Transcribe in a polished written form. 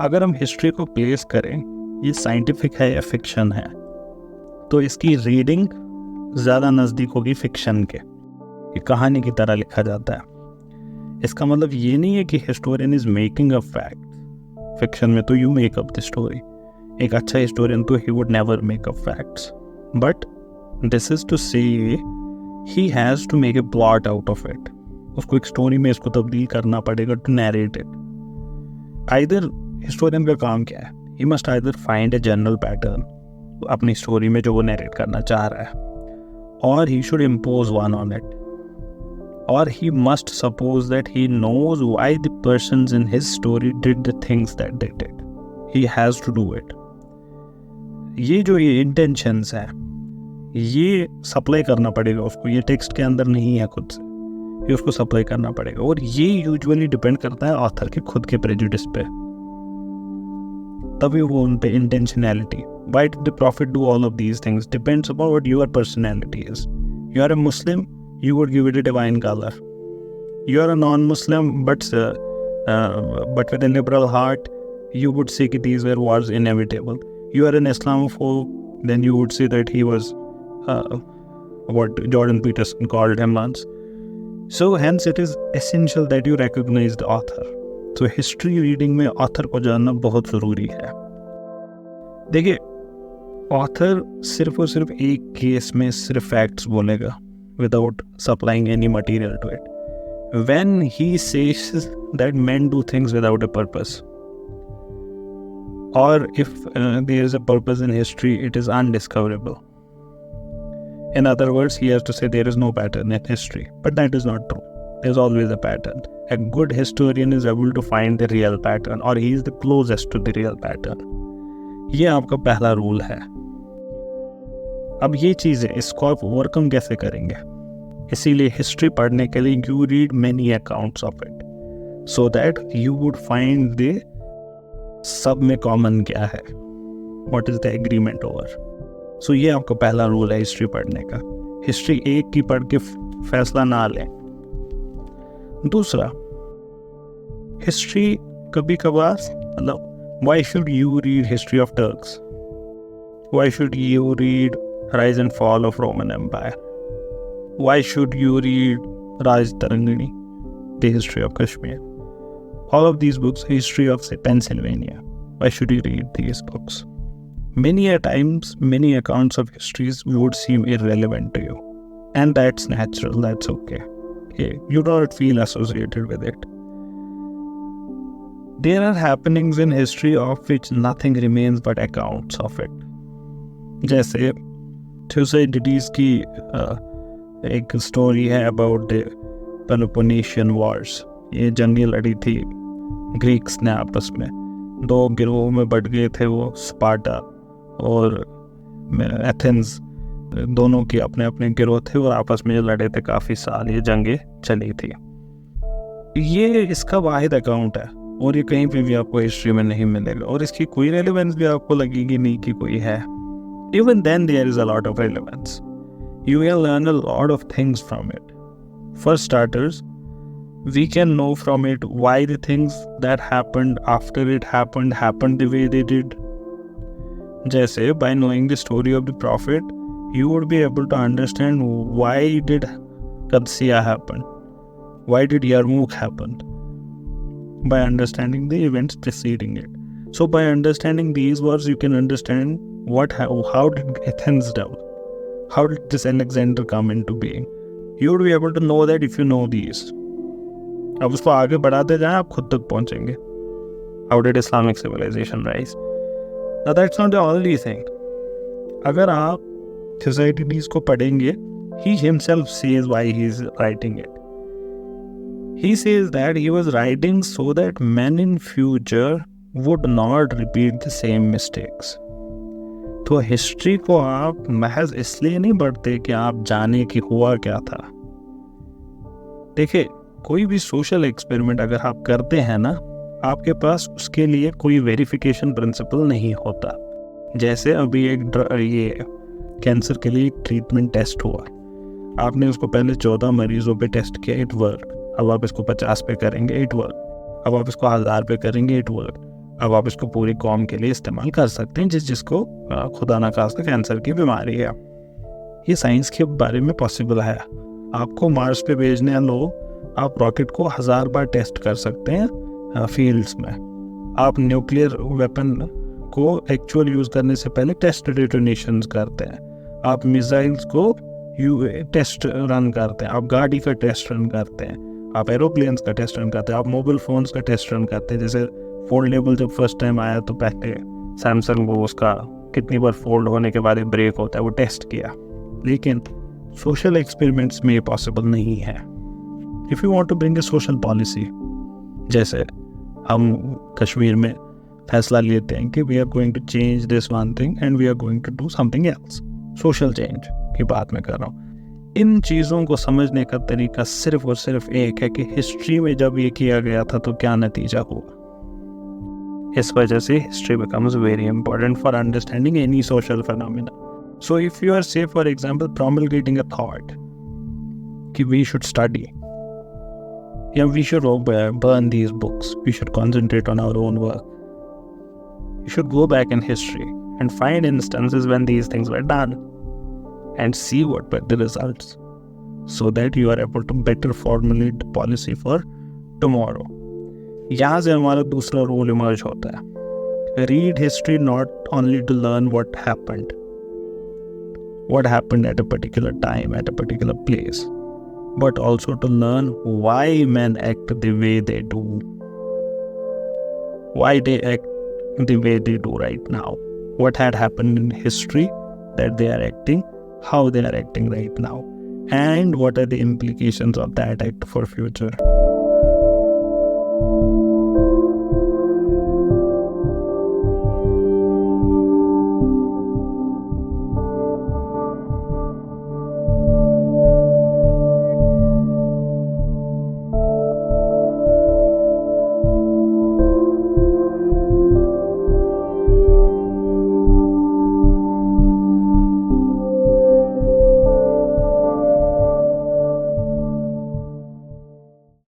अगर हम हिस्ट्री को प्लेस करें, ये साइंटिफिक है या फिक्शन है, तो इसकी रीडिंग ज़्यादा नज़दीक होगी फिक्शन के। ये कहानी की तरह लिखा जाता है। इसका मतलब ये नहीं है कि historian is making a fact. Fiction में तो you make up the story. एक अच्छा हिस्टोरियन तो he would never make up facts, but this is to say he has to make a plot out of it. उसको एक story में इसको तब्दील करना पड़ेगा to narrate it. Either historian का काम क्या है, he must either find a general pattern अपनी स्टोरी में जो वो नैरेट करना चाह रहा है, और he should impose one on it, or he must suppose that he knows why the persons in his story did the things that they did. He has to do it. ये जो ये intentions है, ये supply करना पड़ेगा उसको। ये text के अंदर नहीं है खुद से, ये उसको सप्लाई करना पड़ेगा। और ये यूजुअली डिपेंड करता है ऑथर के खुद के प्रेजुडिस पे, तभी वो उन पे intentionality. Why did the prophet do all of these things? Depends upon what your personality is. You are a Muslim, you would give it a divine color. You are a non-Muslim, but with a liberal heart, you would say that these were wars inevitable. You are an Islamophobe, then you would say that he was what Jordan Peterson called him once. So hence it is essential that you recognize the author. So history reading में author को जानना बहुत ज़रूरी है। देखिए, author सिर्फ और सिर्फ एक केस में सिर्फ फैक्ट्स बोलेगा without supplying any material to it. When he says that men do things without a purpose, और if there is a purpose in history, it is undiscoverable. In other words, he has to say there is no pattern in history, but that is not true. There's always a pattern. A good historian is able to find the real pattern, or he is the closest to the real pattern. ये आपका पहला rule है। अब ये चीज़ें, इसको आप overcome कैसे करेंगे? इसीलिए हिस्ट्री पढ़ने के लिए you read many accounts of it, so that you would find the सब में कॉमन क्या है, what is the agreement over. So ये आपका पहला रूल है हिस्ट्री पढ़ने का। हिस्ट्री एक की पढ़ के फैसला ना लें। दूसरा, हिस्ट्री कभी कभार, मतलब why should you read history of Turks? Why should you read Rise and Fall of Roman Empire? Why should you read Raj Tarangani, The History of Kashmir? All of these books, History of, say, Pennsylvania. Why should you read these books? Many a times, many accounts of histories would seem irrelevant to you. And that's natural, that's okay. You don't feel associated with it. There are happenings in history of which nothing remains but accounts of it. जैसे Thucydides की एक story है about the Peloponnesian Wars. ये जंगें लड़ी थी Greeks ने आपस में, दो गिरोह में बट गए थे वो, स्पार्टा और एथेंस, दोनों के अपने अपने गिरोह थे और आपस में लड़े थे काफ़ी साल, ये जंगें चली थी। ये इसका वाहिद अकाउंट है और ये कहीं पे भी आपको हिस्ट्री में नहीं मिलेगा, और इसकी कोई रेलेवेंस भी आपको लगेगी नहीं कि कोई है। Even then there is a lot of relevance. You will learn a lot of things from it. For starters, we can know from it why the things that happened after it happened the way they did. जैसे, by knowing the story of the prophet, you would be able to understand why did Qadsiya happen, why did Yarmouk happen, by understanding the events preceding it. So by understanding these words, you can understand how did Athens develop, how did this Alexander come into being. You would be able to know that if you know these. अब उसको आगे बढ़ाते जाएं, आप खुद तक पहुंचेंगे। How did Islamic civilization rise? Now that's not the only thing. अगर आप Thucydides को पढ़ेंगे, he himself says why he is writing it. He says that he was writing so that men in future would not repeat the same mistakes. तो history को आप महज इसलिए नहीं पढ़ते कि आप जाने कि हुआ क्या था। देखिए, कोई भी सोशल एक्सपेरिमेंट अगर आप करते हैं ना, आपके पास उसके लिए कोई वेरिफिकेशन प्रिंसिपल नहीं होता। जैसे अभी ये कैंसर के लिए एक ट्रीटमेंट टेस्ट हुआ, आपने उसको पहले 14 मरीजों पे टेस्ट किया, इट वर्क। अब आप इसको 50 पे करेंगे, इट वर्क। अब आप इसको 1000 पे करेंगे, इट वर्क। अब आप इसको पूरी कौम के लिए इस्तेमाल कर सकते हैं जिसको खुदा ना खास्ता कैंसर की बीमारी है। ये साइंस के बारे में पॉसिबल है। आपको मार्स पे भेजने लोग, आप रॉकेट को 1000 बार टेस्ट कर सकते हैं फील्ड्स में। आप न्यूक्लियर वेपन को एक्चुअल यूज़ करने से पहले टेस्ट डिटोनेशंस करते हैं। आप मिसाइल्स को टेस्ट रन करते हैं। आप गाड़ी का टेस्ट रन करते हैं। आप एरोप्लेन्स का टेस्ट रन करते हैं। आप मोबाइल फ़ोन्स का टेस्ट रन करते हैं। जैसे फोल्डेबल जब फर्स्ट टाइम आया तो पहले सैमसंग वो उसका कितनी बार फोल्ड होने के बाद ब्रेक होता है वो टेस्ट किया। लेकिन सोशल एक्सपेरिमेंट्स में ये पॉसिबल नहीं है। If you want to bring a social policy, जैसे हम कश्मीर में फैसला लेते हैं कि we are going to change this one thing and we are going to do something else, social change की बात मैं कर रहा हूँ। इन चीज़ों को समझने का तरीका सिर्फ और सिर्फ एक है कि हिस्ट्री में जब ये किया गया था तो क्या नतीजा हुआ। इस वजह से history becomes very important for understanding any social phenomena. So if you are say for example promulgating a thought कि we should study, yeah, we should burn these books, we should concentrate on our own work, you should go back in history and find instances when these things were done and see what were the results, so that you are able to better formulate policy for tomorrow. यहाँ से हमारा दूसरा role emerge होता है। Read history not only to learn what happened at a particular time, at a particular place, but also to learn why men act the way they do, why they act the way they do right now, what had happened in history that they are acting, how they are acting right now, and what are the implications of that act for future.